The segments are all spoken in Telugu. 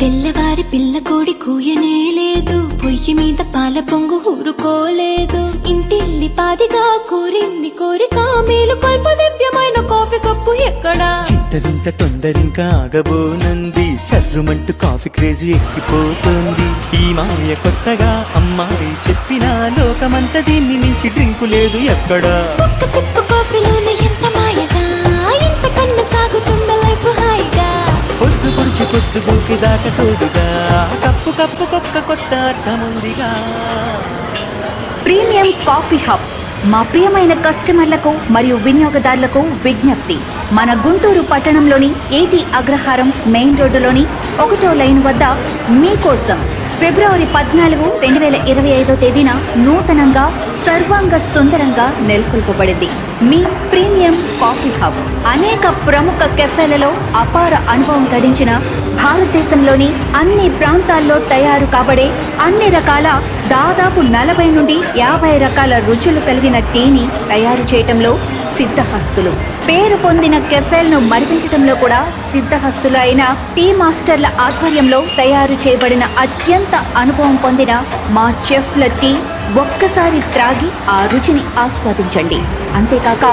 తెల్లవారి పిల్ల కోడి కూయనే లేదు, పొయ్యి మీద పాల పొంగు ఊరుకోలేదు. ఇంటిల్లి పాదిగా కోరింది కోరిక, మేలు కొల్ప దివ్యమైన కాఫీ కప్పు ఎక్కడా? ఇంత వింత తొందరింకా ఆగబోనంది, సర్రుమంటూ కాఫీ క్రేజ్ ఎక్కిపోతుంది. ఈ మాయ కొత్తగా అమ్మాయి చెప్పినా, లోకమంతా దీన్ని మించి డ్రింకు లేదు ఎక్కడా. ఒక్క సిప్పు కాఫీలోనే ఎంత మాయగా, ఎంత కన్నా సాగుతుందా లైఫ్ హాయిగా. పొద్దు పొడిచి పొద్దు గుంకి దాకా తోడుగా, కప్పు కప్పు కొక్క కొత్త అర్థముందిగా. ప్రీమియం కాఫీ హబ్ మా ప్రియమైన కస్టమర్లకు మరియు వినియోగదారులకు విజ్ఞప్తి. మన గుంటూరు పట్టణంలోని ఏటీ అగ్రహారం మెయిన్ రోడ్డులోని 1వ లైన్ వద్ద మీకోసం ఫిబ్రవరి 14, 2025 తేదీన నూతనంగా సర్వాంగ సుందరంగా నెలకొల్పబడింది మీ ప్రీమియం కాఫీ హబ్. అనేక ప్రముఖ కెఫేలలో అపార అనుభవం గడించిన, భారతదేశంలోని అన్ని ప్రాంతాల్లో తయారు కాబడే అన్ని రకాల దాదాపు 40 నుండి 50 రకాల రుచులు కలిగిన టీని తయారు చేయటంలో సిద్ధహస్తులు. పేరు పొందిన కెఫేలను మరిపించడంలో కూడా సిద్ధహస్తులు అయిన టీ మాస్టర్ల ఆధ్వర్యంలో తయారు చేయబడిన అత్యంత అనుభవం పొందిన మా చెఫ్ల టీ ఒక్కసారి త్రాగి ఆ రుచిని ఆస్వాదించండి. అంతేకాక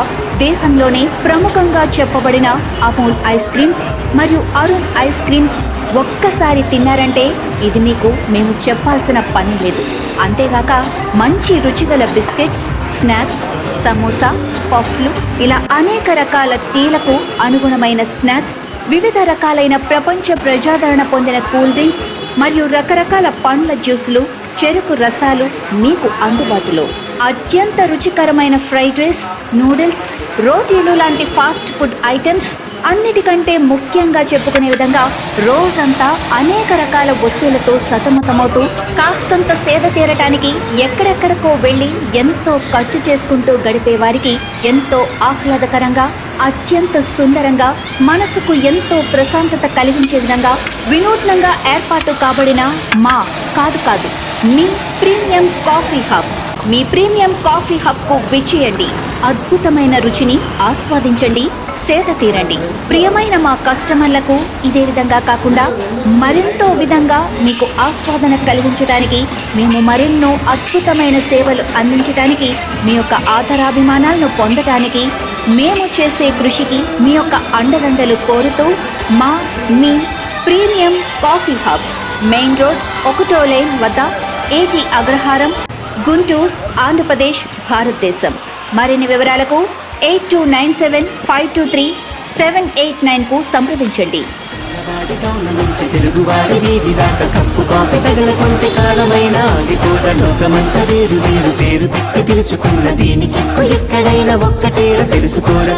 దేశంలోనే ప్రముఖంగా చెప్పబడిన అమూల్ ఐస్ క్రీమ్స్ మరియు అరుణ్ ఐస్ క్రీమ్స్ ఒక్కసారి తిన్నారంటే ఇది మీకు మేము చెప్పాల్సిన పని లేదు. అంతేగాక మంచి రుచిగల బిస్కెట్స్, స్నాక్స్, సమోసా, పఫ్లు ఇలా అనేక రకాల టీలకు అనుగుణమైన స్నాక్స్, వివిధ రకాలైన ప్రపంచ ప్రజాదరణ పొందిన కూల్ డ్రింక్స్ మరియు రకరకాల పండ్ల జ్యూసులు, చెరుకు రసాలు మీకు అందుబాటులో. అత్యంత రుచికరమైన ఫ్రైడ్ రైస్, నూడిల్స్, రోటీలు లాంటి ఫాస్ట్ ఫుడ్ ఐటమ్స్, అన్నిటికంటే ముఖ్యంగా చెప్పుకునే విధంగా రోజంతా అనేక రకాల వస్తువులతో సతమతమవుతూ కాస్తంత సేద తీరటానికి ఎక్కడెక్కడికో వెళ్ళి ఎంతో ఖర్చు చేసుకుంటూ గడిపే వారికి ఎంతో ఆహ్లాదకరంగా, అత్యంత సుందరంగా, మనసుకు ఎంతో ప్రశాంతత కలిగించే విధంగా వినూత్నంగా ఏర్పాటు కాబడిన మా కాదు మీ ప్రీమియం కాఫీ హబ్. మీ ప్రీమియం కాఫీ హబ్కు విచ్చేయండి, అద్భుతమైన రుచిని ఆస్వాదించండి, సేద తీరండి. ప్రియమైన మా కస్టమర్లకు ఇదే విధంగా కాకుండా మరెంతో విధంగా మీకు ఆస్వాదన కలిగించడానికి, మేము మరెన్నో అద్భుతమైన సేవలు అందించడానికి, మీ యొక్క ఆదరాభిమానాలను పొందడానికి, మేము చేసే కృషికి మీ యొక్క అండదండలు కోరుతూ మీ premium coffee hub main road 1వ లైన్ వద్ద ఏటీ అగ్రహారం, గుంటూరు, ఆంధ్రప్రదేశ్, భారతదేశం. మరిన్ని వివరాలకు 8297523789కు సంప్రదించండి. తెలుగువారి వీధి దాకా కప్పు కాఫీ తగలకుంటే కాలమైన ఆగిపోద. లోకమంతా వేరు వేరు పేరు పెట్టి పిలుచుకున్న దీనికి ఎక్కడైనా ఒక్కటేర తెలుసుకోరా.